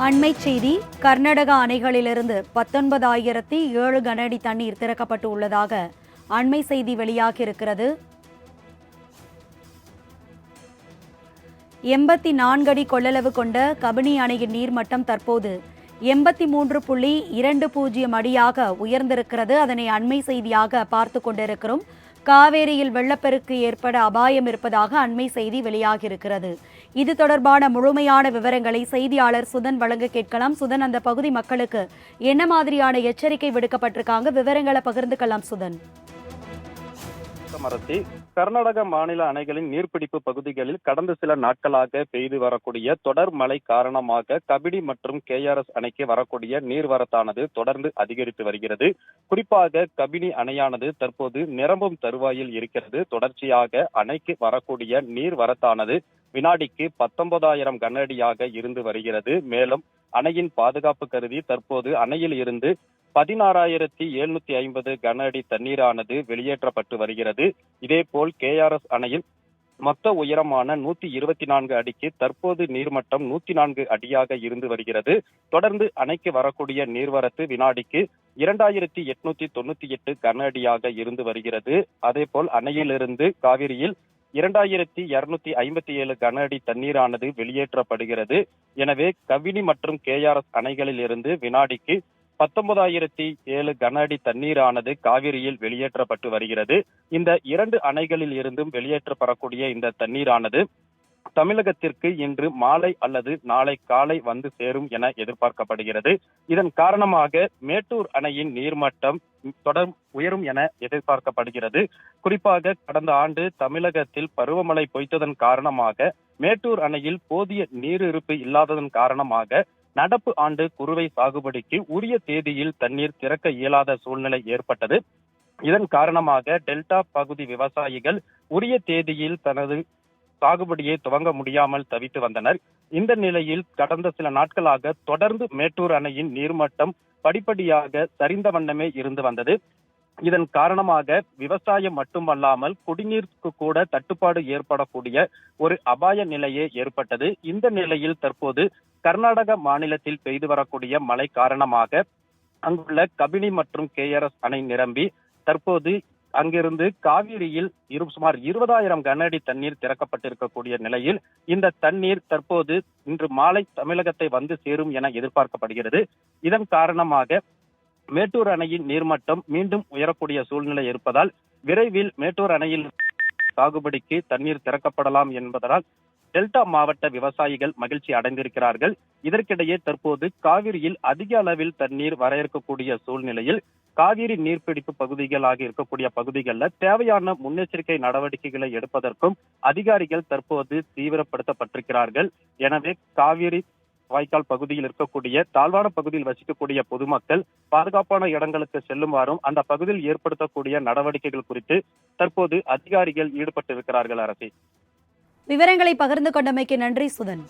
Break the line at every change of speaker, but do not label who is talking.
அண்மைச் செய்தி. கர்நாடக அணைகளிலிருந்து 19,007 கனஅடி தண்ணீர் திறக்கப்பட்டு உள்ளதாக அண்மை செய்தி வெளியாகியிருக்கிறது. 84 அடி கொள்ளளவு கொண்ட கபினி அணையின் நீர்மட்டம் தற்போது 83.20 அடியாக உயர்ந்திருக்கிறது. அதனை அண்மை செய்தியாக பார்த்து கொண்டிருக்கிறோம். காவேரியில் வெள்ளப்பெருக்கு ஏற்பட அபாயம் இருப்பதாக அண்மை செய்தி வெளியாகியிருக்கிறது. இது தொடர்பான முழுமையான விவரங்களை செய்தியாளர் சுதன் வழங்க கேட்கலாம். சுதன், அந்த பகுதி மக்களுக்கு என்ன மாதிரியான எச்சரிக்கை விடுக்கப்பட்டிருக்காங்க? விவரங்களை பகிர்ந்துக்கலாம் சுதன்.
மரத்தி கர்நாடக மாநில அணைகளின் நீர்பிடிப்பு பகுதிகளில் கடந்த சில நாட்களாக பெய்து வரக்கூடிய தொடர் மழை காரணமாக கபினி மற்றும் KRS அணைக்கு வரக்கூடிய நீர்வரத்தானது தொடர்ந்து அதிகரித்து வருகிறது. குறிப்பாக கபினி அணையானது தற்போது நிரம்பும் தருவாயில் இருக்கிறது. தொடர்ச்சியாக அணைக்கு வரக்கூடிய நீர்வரத்தானது வினாடிக்கு 19,000 கனஅடியாக இருந்து வருகிறது. மேலும் அணையின் பாதுகாப்பு கருதி தற்போது அணையில் இருந்து 16,750 கன அடி தண்ணீரானது வெளியேற்றப்பட்டு வருகிறது. இதேபோல் KRS அணையில் மொத்த உயரமான 124 அடிக்கு தற்போது நீர்மட்டம் 104 அடியாக இருந்து வருகிறது. தொடர்ந்து அணைக்கு வரக்கூடிய நீர்வரத்து வினாடிக்கு 2,898 கன அடியாக இருந்து வருகிறது. அதேபோல் அணையிலிருந்து காவிரியில் 2,257 கன அடி தண்ணீரானது வெளியேற்றப்படுகிறது. எனவே கபினி மற்றும் KRS அணைகளில் இருந்து வினாடிக்கு 19,007 கன அடி தண்ணீரானது காவிரியில் வெளியேற்றப்பட்டு வருகிறது. இந்த இரண்டு அணைகளில் இருந்தும் வெளியேற்றப்படக்கூடிய இந்த தண்ணீரானது தமிழகத்திற்கு இன்று மாலை அல்லது நாளை காலை வந்து சேரும் என எதிர்பார்க்கப்படுகிறது. இதன் காரணமாக மேட்டூர் அணையின் நீர்மட்டம் தொடர் உயரும் என எதிர்பார்க்கப்படுகிறது. குறிப்பாக கடந்த ஆண்டு தமிழகத்தில் பருவமழை பொய்த்ததன் காரணமாக மேட்டூர் அணையில் போதிய நீர் இருப்பு இல்லாததன் காரணமாக நடப்பு ஆண்டு குறுவை சாகுபடிக்கு உரிய தேதியில் தண்ணீர் திறக்க இயலாத சூழ்நிலை ஏற்பட்டது. இதன் காரணமாக டெல்டா பகுதி விவசாயிகள் உரிய தேதியில் தனது சாகுபடியை துவங்க முடியாமல் தவித்து வந்தனர். இந்த நிலையில் கடந்த சில நாட்களாக தொடர்ந்து மேட்டூர் அணையின் நீர்மட்டம் படிப்படியாக சரிந்த வண்ணமே இருந்து வந்தது. இதன் காரணமாக விவசாயம் மட்டுமல்லாமல் குடிநீருக்கு கூட தட்டுப்பாடு ஏற்படக்கூடிய ஒரு அபாய நிலையே ஏற்பட்டது. இந்த நிலையில் தற்போது கர்நாடக மாநிலத்தில் பெய்து வரக்கூடிய மழை காரணமாக அங்குள்ள கபினி மற்றும் KRS அணை நிரம்பி தற்போது அங்கிருந்து காவிரியில் சுமார் 20,000 கன அடி தண்ணீர் திறக்கப்பட்டிருக்கக்கூடிய நிலையில் இந்த தண்ணீர் தற்போது இன்று மாலை தமிழகத்தை வந்து சேரும் என எதிர்பார்க்கப்படுகிறது. இதன் காரணமாக மேட்டூர் அணையின் நீர்மட்டம் மீண்டும் உயரக்கூடிய சூழ்நிலை இருப்பதால் விரைவில் மேட்டூர் அணையில் சாகுபடிக்கு தண்ணீர் திறக்கப்படலாம் என்பதால் டெல்டா மாவட்ட விவசாயிகள் மகிழ்ச்சி அடைந்திருக்கிறார்கள். இதற்கிடையே தற்போது காவிரியில் அதிக அளவில் தண்ணீர் வர இருக்கக்கூடிய சூழ்நிலையில் காவிரி நீர்பிடிப்பு பகுதிகளாக இருக்கக்கூடிய பகுதிகளில் தேவையான முன்னெச்சரிக்கை நடவடிக்கைகளை எடுப்பதற்கும் அதிகாரிகள் தற்போது தீவிரப்படுத்தப்பட்டிருக்கிறார்கள். எனவே காவிரி வாய்க்கால் பகுதியில் இருக்கக்கூடிய தாழ்வான பகுதியில் வசிக்கக்கூடிய பொதுமக்கள் பாதுகாப்பான இடங்களுக்கு செல்லுமாறும் அந்த பகுதியில் ஏற்படுத்தக்கூடிய நடவடிக்கைகள் குறித்து தற்போது அதிகாரிகள் ஈடுபட்டிருக்கிறார்கள். அரசி,
விவரங்களை பகிர்ந்து கொண்டமைக்கு நன்றி சுதன்.